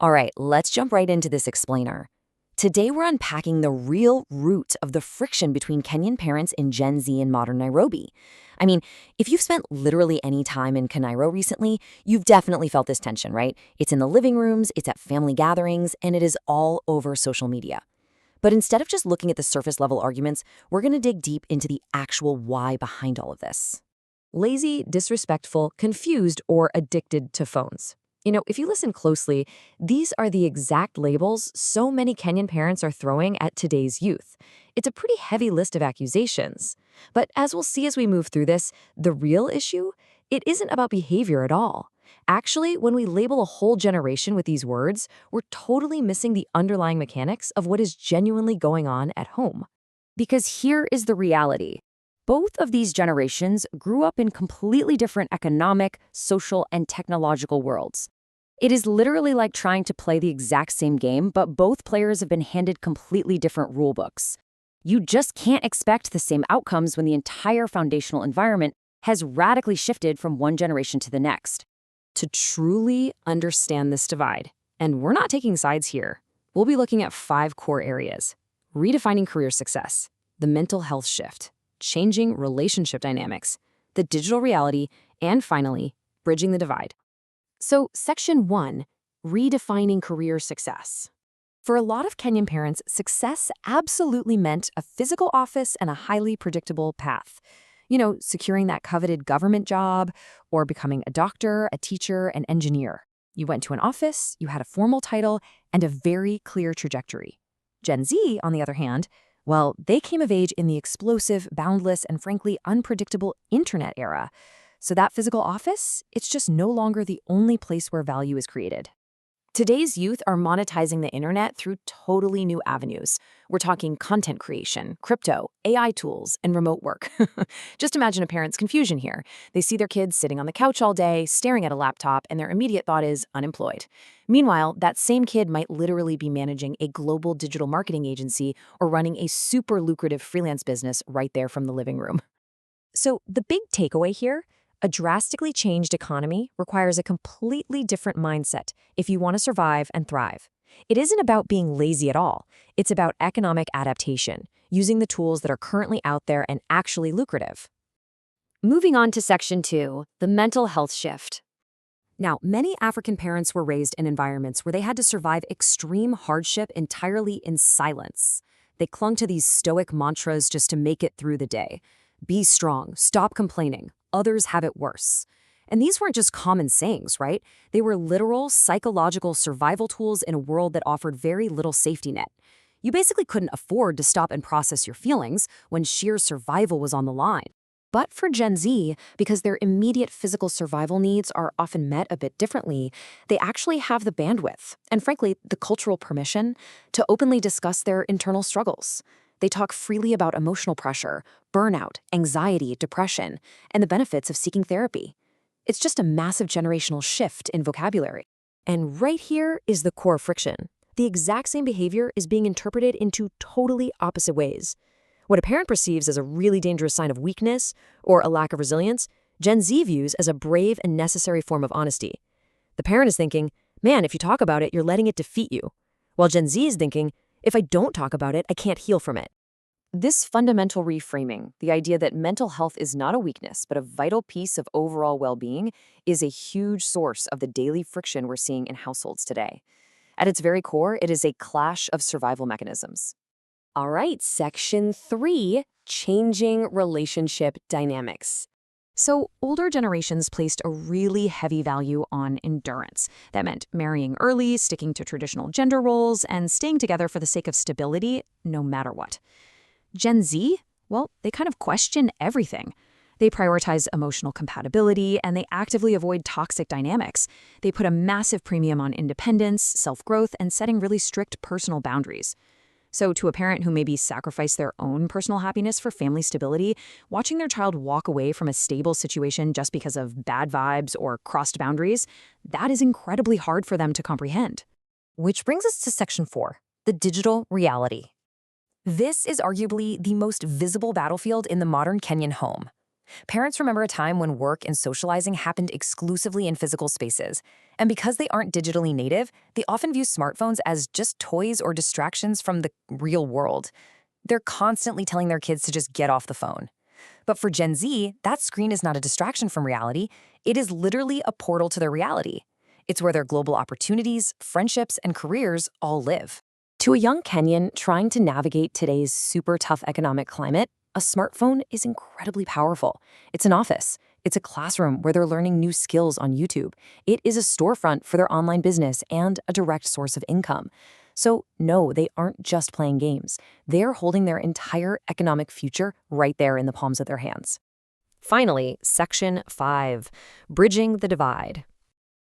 All right, let's jump right into this explainer. Today, we're unpacking the real root of the friction between Kenyan parents in Gen Z and modern Nairobi. I mean, if you've spent literally any time in Kanairo recently, you've definitely felt this tension, right? It's in the living rooms, it's at family gatherings, and it is all over social media. But instead of just looking at the surface level arguments, we're going to dig deep into the actual why behind all of this. Lazy, disrespectful, confused, or addicted to phones. If you listen closely, these are the exact labels so many Kenyan parents are throwing at today's youth. It's a pretty heavy list of accusations. But as we'll see as we move through this, the real issue, it isn't about behavior at all. Actually, when we label a whole generation with these words, we're totally missing the underlying mechanics of what is genuinely going on at home. Because here is the reality. Both of these generations grew up in completely different economic, social, and technological worlds. It is literally like trying to play the exact same game, but both players have been handed completely different rulebooks. You just can't expect the same outcomes when the entire foundational environment has radically shifted from one generation to the next. To truly understand this divide, and we're not taking sides here, we'll be looking at 5 core areas: redefining career success, the mental health shift, changing relationship dynamics, the digital reality, and finally, bridging the divide. So, Section 1, redefining career success. For a lot of Kenyan parents, success absolutely meant a physical office and a highly predictable path. Securing that coveted government job or becoming a doctor, a teacher, an engineer. You went to an office, you had a formal title, and a very clear trajectory. Gen Z, on the other hand, well, they came of age in the explosive, boundless, and frankly unpredictable internet era. So that physical office, it's just no longer the only place where value is created. Today's youth are monetizing the internet through totally new avenues. We're talking content creation, crypto, AI tools, and remote work. Just imagine a parent's confusion here. They see their kids sitting on the couch all day, staring at a laptop, and their immediate thought is unemployed. Meanwhile, that same kid might literally be managing a global digital marketing agency or running a super lucrative freelance business right there from the living room. So the big takeaway here: a drastically changed economy requires a completely different mindset if you want to survive and thrive. It isn't about being lazy at all. It's about economic adaptation, using the tools that are currently out there and actually lucrative. Moving on to Section 2, the mental health shift. Now, many African parents were raised in environments where they had to survive extreme hardship entirely in silence. They clung to these stoic mantras just to make it through the day. Be strong, stop complaining, others have it worse. And these weren't just common sayings, right? They were literal psychological survival tools in a world that offered very little safety net. You basically couldn't afford to stop and process your feelings when sheer survival was on the line. But for Gen Z, because their immediate physical survival needs are often met a bit differently, they actually have the bandwidth, and frankly, the cultural permission, to openly discuss their internal struggles. They talk freely about emotional pressure, burnout, anxiety, depression, and the benefits of seeking therapy. It's just a massive generational shift in vocabulary. And right here is the core friction. The exact same behavior is being interpreted in 2 totally opposite ways. What a parent perceives as a really dangerous sign of weakness or a lack of resilience, Gen Z views as a brave and necessary form of honesty. The parent is thinking, man, if you talk about it, you're letting it defeat you. While Gen Z is thinking, if I don't talk about it, I can't heal from it. This fundamental reframing, the idea that mental health is not a weakness, but a vital piece of overall well-being, is a huge source of the daily friction we're seeing in households today. At its very core, it is a clash of survival mechanisms. All right, Section 3, changing relationship dynamics. So, older generations placed a really heavy value on endurance. That meant marrying early, sticking to traditional gender roles, and staying together for the sake of stability, no matter what. Gen Z, well, they kind of question everything. They prioritize emotional compatibility, and they actively avoid toxic dynamics. They put a massive premium on independence, self-growth, and setting really strict personal boundaries. So to a parent who maybe sacrificed their own personal happiness for family stability, watching their child walk away from a stable situation just because of bad vibes or crossed boundaries, that is incredibly hard for them to comprehend. Which brings us to Section 4, the digital reality. This is arguably the most visible battlefield in the modern Kenyan home. Parents remember a time when work and socializing happened exclusively in physical spaces. And because they aren't digitally native, they often view smartphones as just toys or distractions from the real world. They're constantly telling their kids to just get off the phone. But for Gen Z, that screen is not a distraction from reality. It is literally a portal to their reality. It's where their global opportunities, friendships, and careers all live. To a young Kenyan trying to navigate today's super tough economic climate, a smartphone is incredibly powerful. It's an office. It's a classroom where they're learning new skills on YouTube. It is a storefront for their online business and a direct source of income. So, no, they aren't just playing games. They're holding their entire economic future right there in the palms of their hands. Finally, Section 5, Bridging the Divide.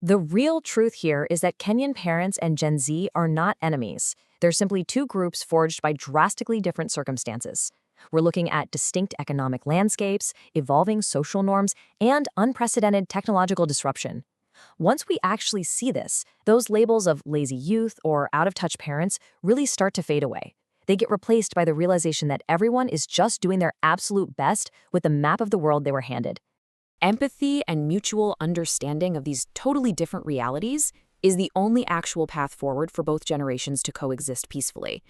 The real truth here is that Kenyan parents and Gen Z are not enemies. They're simply two groups forged by drastically different circumstances. We're looking at distinct economic landscapes, evolving social norms, and unprecedented technological disruption. Once we actually see this, those labels of lazy youth or out-of-touch parents really start to fade away. They get replaced by the realization that everyone is just doing their absolute best with the map of the world they were handed. Empathy and mutual understanding of these totally different realities is the only actual path forward for both generations to coexist peacefully.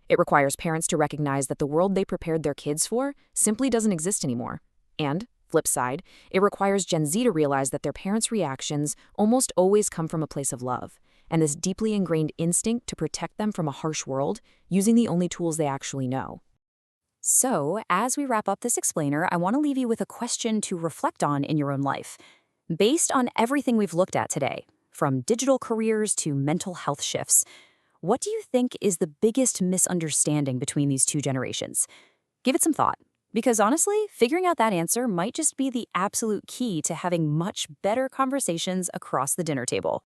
It requires parents to recognize that the world they prepared their kids for simply doesn't exist anymore. And, flip side, it requires Gen Z to realize that their parents' reactions almost always come from a place of love, and this deeply ingrained instinct to protect them from a harsh world using the only tools they actually know. So, as we wrap up this explainer, I want to leave you with a question to reflect on in your own life. Based on everything we've looked at today, from digital careers to mental health shifts, what do you think is the biggest misunderstanding between these two generations? Give it some thought, because honestly, figuring out that answer might just be the absolute key to having much better conversations across the dinner table.